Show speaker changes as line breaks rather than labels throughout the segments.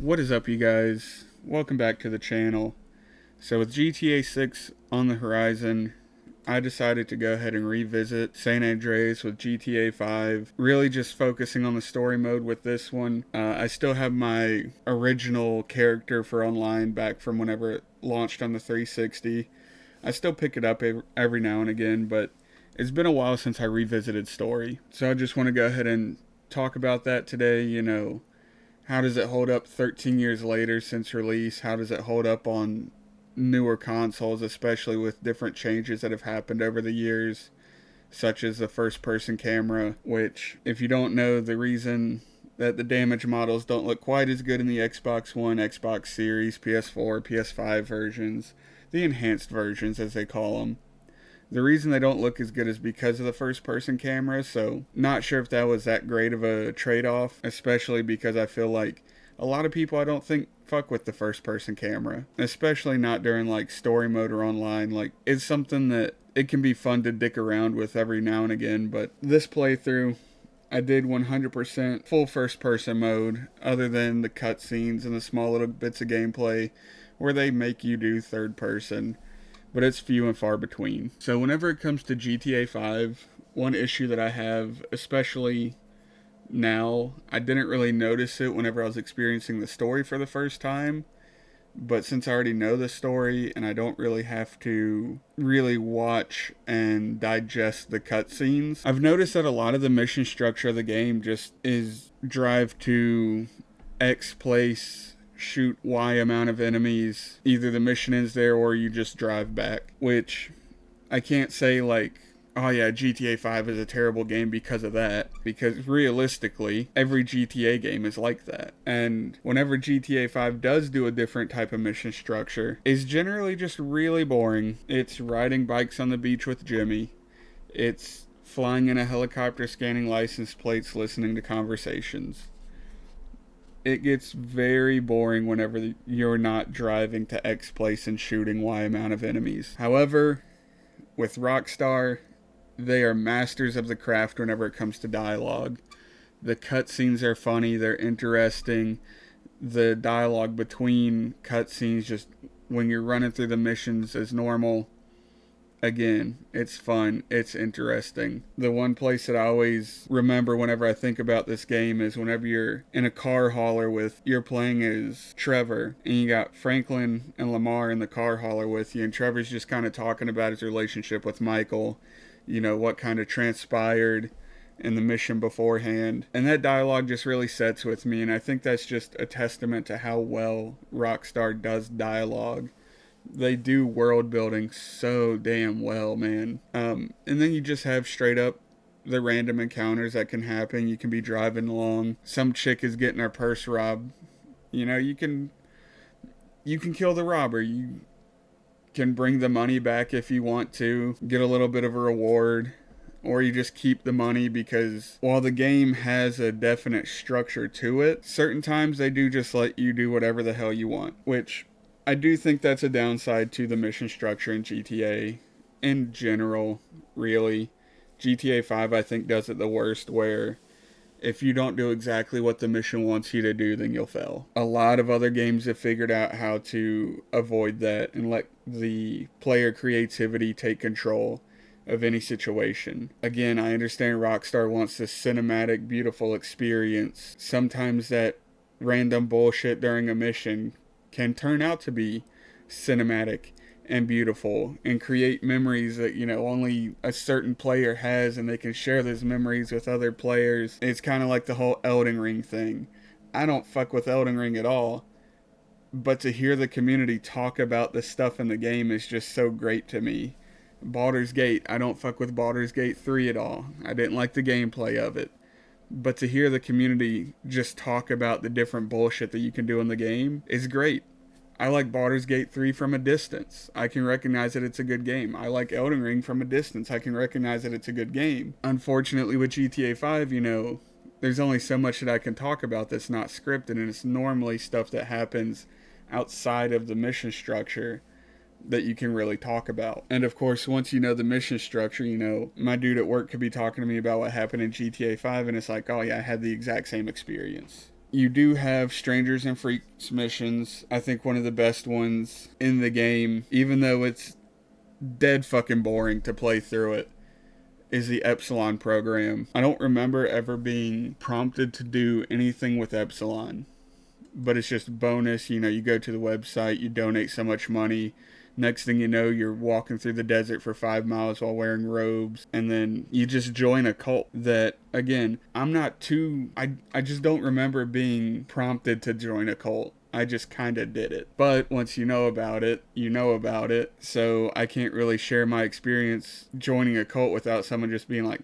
What is up, you guys? Welcome back to the channel. So with GTA 6 on the horizon, I decided to go ahead and revisit San Andreas with GTA 5, really just focusing on the story mode with this one. I still have my original character for online back from whenever it launched on the 360. I still pick it up every now and again, but it's been a while since I revisited story. So I just want to go ahead and talk about that today. How does it hold up 13 years later since release? How does it hold up on newer consoles, especially with different changes that have happened over the years, such as the first person camera, which, if you don't know, the reason that the damage models don't look quite as good in the Xbox One, Xbox Series, PS4, PS5 versions, the enhanced versions as they call them, the reason they don't look as good is because of the first person camera. So not sure if that was that great of a trade-off, especially because I feel like a lot of people I don't think fuck with the first person camera, especially not during like story mode or online. Like, it's something that it can be fun to dick around with every now and again, but this playthrough I did 100% full first person mode, other than the cutscenes and the small little bits of gameplay where they make you do third person, but it's few and far between. So whenever it comes to GTA 5, one issue that I have, especially now, I didn't really notice it whenever I was experiencing the story for the first time, but since I already know the story and I don't really have to really watch and digest the cutscenes, I've noticed that a lot of the mission structure of the game just is drive to X place, shoot Y amount of enemies. Either the mission ends there or you just drive back, which I can't say like, oh yeah, GTA 5 is a terrible game because of that, because realistically every GTA game is like that. And whenever GTA 5 does do a different type of mission structure, it's generally just really boring. It's riding bikes on the beach with Jimmy, it's flying in a helicopter, scanning license plates, listening to conversations. It gets very boring whenever you're not driving to X place and shooting Y amount of enemies. However, with Rockstar, they are masters of the craft whenever it comes to dialogue. The cutscenes are funny, they're interesting. The dialogue between cutscenes, just when you're running through the missions as normal, again, it's fun, it's interesting. The one place that I always remember whenever I think about this game is whenever you're in a car hauler you're playing as Trevor, and you got Franklin and Lamar in the car hauler with you, and Trevor's just kind of talking about his relationship with Michael, what kind of transpired in the mission beforehand. And that dialogue just really sets with me, and I think that's just a testament to how well Rockstar does dialogue. They do world building so damn well, man. And then you just have straight up the random encounters that can happen. You can be driving along, some chick is getting her purse robbed. You can kill the robber. You can bring the money back if you want to, get a little bit of a reward, or you just keep the money, because while the game has a definite structure to it, certain times they do just let you do whatever the hell you want, which I do think that's a downside to the mission structure in GTA in general, really. GTA 5, I think, does it the worst, where if you don't do exactly what the mission wants you to do, then you'll fail. A lot of other games have figured out how to avoid that and let the player creativity take control of any situation. Again, I understand Rockstar wants this cinematic, beautiful experience. Sometimes that random bullshit during a mission can turn out to be cinematic and beautiful and create memories that only a certain player has, and they can share those memories with other players. It's kind of like the whole Elden Ring thing. I don't fuck with Elden Ring at all, but to hear the community talk about the stuff in the game is just so great to me. Baldur's Gate, I don't fuck with Baldur's Gate 3 at all. I didn't like the gameplay of it. But to hear the community just talk about the different bullshit that you can do in the game is great. I like Baldur's Gate 3 from a distance. I can recognize that it's a good game. I like Elden Ring from a distance. I can recognize that it's a good game. Unfortunately, with GTA 5, there's only so much that I can talk about that's not scripted, and it's normally stuff that happens outside of the mission structure that you can really talk about. And of course, once you know the mission structure, my dude at work could be talking to me about what happened in GTA 5, and it's like, oh yeah, I had the exact same experience. You do have Strangers and Freaks missions. I think one of the best ones in the game, even though it's dead fucking boring to play through it, is the Epsilon program. I don't remember ever being prompted to do anything with Epsilon, but it's just bonus. You know, you go to the website, you donate so much money. Next thing you know, you're walking through the desert for 5 miles while wearing robes, and then you just join a cult that, again, I just don't remember being prompted to join a cult. I just kind of did it. But once you know about it, you know about it. So I can't really share my experience joining a cult without someone just being like,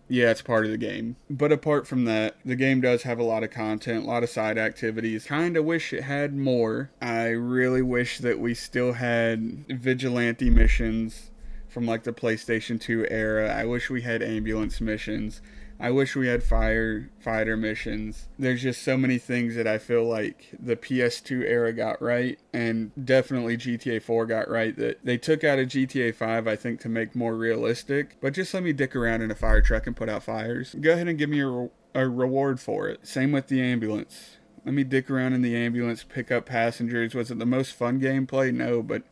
yeah, it's part of the game. But apart from that, the game does have a lot of content, a lot of side activities. Kind of wish it had more. I really wish that we still had vigilante missions from like the PlayStation 2 era. I wish we had ambulance missions. I wish we had firefighter missions. There's just so many things that I feel like the PS2 era got right, and definitely GTA 4 got right, that they took out of GTA 5, I think, to make more realistic. But just let me dick around in a fire truck and put out fires. Go ahead and give me a reward for it. Same with the ambulance. Let me dick around in the ambulance, pick up passengers. Was it the most fun gameplay? No, but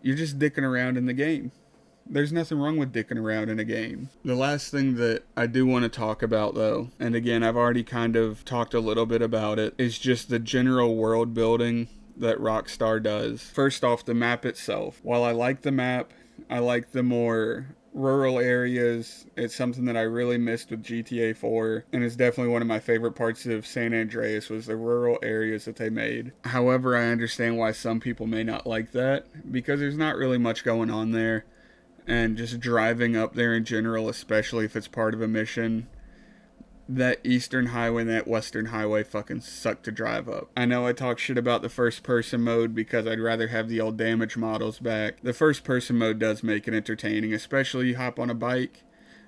you're just dicking around in the game. There's nothing wrong with dicking around in a game. The last thing that I do want to talk about, though, and again, I've already kind of talked a little bit about it, is just the general world building that Rockstar does. First off, the map itself. While I like the map, I like the more rural areas. It's something that I really missed with GTA 4, and it's definitely one of my favorite parts of San Andreas was the rural areas that they made. However, I understand why some people may not like that, because there's not really much going on there. And just driving up there in general, especially if it's part of a mission, that eastern highway and that western highway fucking suck to drive up. I know I talk shit about the first person mode because I'd rather have the old damage models back. The first person mode does make it entertaining, especially you hop on a bike.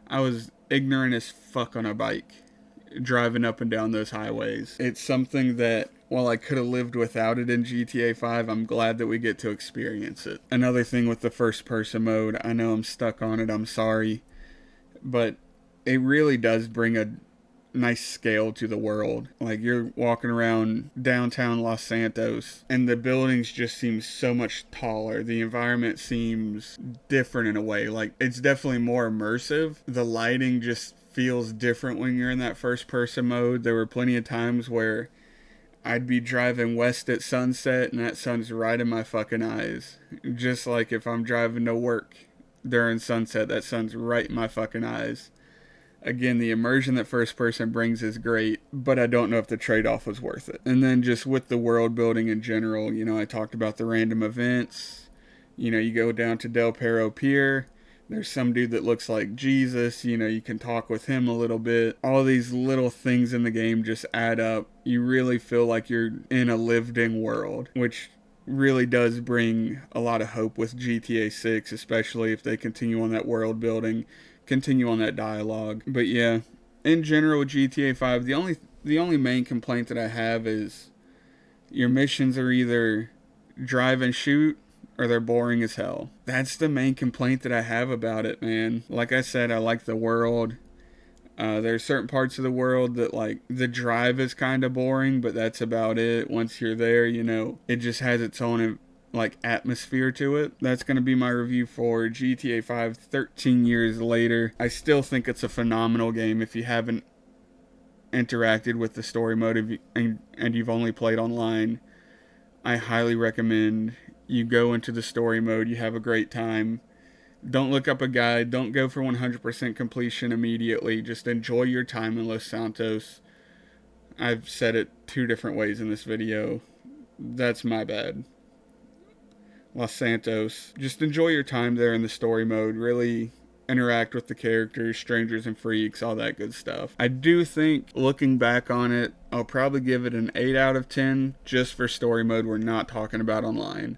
I was ignorant as fuck on a bike, driving up and down those highways. It's something that, while I could have lived without it in GTA 5, I'm glad that we get to experience it. Another thing with the first person mode, I know I'm stuck on it, I'm sorry, but it really does bring a nice scale to the world. Like, you're walking around downtown Los Santos and the buildings just seem so much taller. The environment seems different in a way. Like, it's definitely more immersive. The lighting just feels different when you're in that first person mode. There were plenty of times where I'd be driving west at sunset and that sun's right in my fucking eyes. Just like if I'm driving to work during sunset, that sun's right in my fucking eyes. Again, the immersion that first person brings is great, but I don't know if the trade-off was worth it. And then just with the world building in general, you know, I talked about the random events. You know, you go down to Del Perro Pier. There's some dude that looks like Jesus, you know, you can talk with him a little bit. All these little things in the game just add up. You really feel like you're in a lived-in world, which really does bring a lot of hope with GTA 6, especially if they continue on that world building, continue on that dialogue. But yeah, in general, GTA 5, the only main complaint that I have is your missions are either drive and shoot, or they're boring as hell. That's the main complaint that I have about it, man. Like I said, I like the world. There's certain parts of the world that, like, the drive is kind of boring, but that's about it. Once you're there, you know, it just has its own, like, atmosphere to it. That's going to be my review for GTA 5 13 years later. I still think it's a phenomenal game. If you haven't interacted with the story mode and you've only played online, I highly recommend you go into the story mode. You have a great time. Don't look up a guide. Don't go for 100% completion immediately. Just enjoy your time in Los Santos. I've said it 2 different ways in this video. That's my bad. Los Santos. Just enjoy your time there in the story mode. Really interact with the characters, strangers and freaks, all that good stuff. I do think, looking back on it, I'll probably give it an 8 out of 10 just for story mode. We're not talking about online.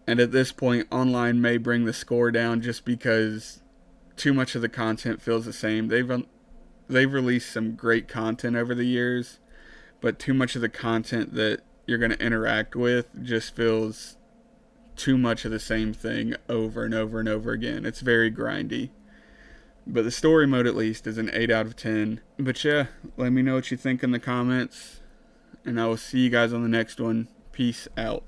And at this point, online may bring the score down just because too much of the content feels the same. They've released some great content over the years, but too much of the content that you're going to interact with just feels too much of the same thing over and over and over again. It's very grindy. But the story mode, at least, is an 8 out of 10. But yeah, let me know what you think in the comments. and I will see you guys on the next one. Peace out.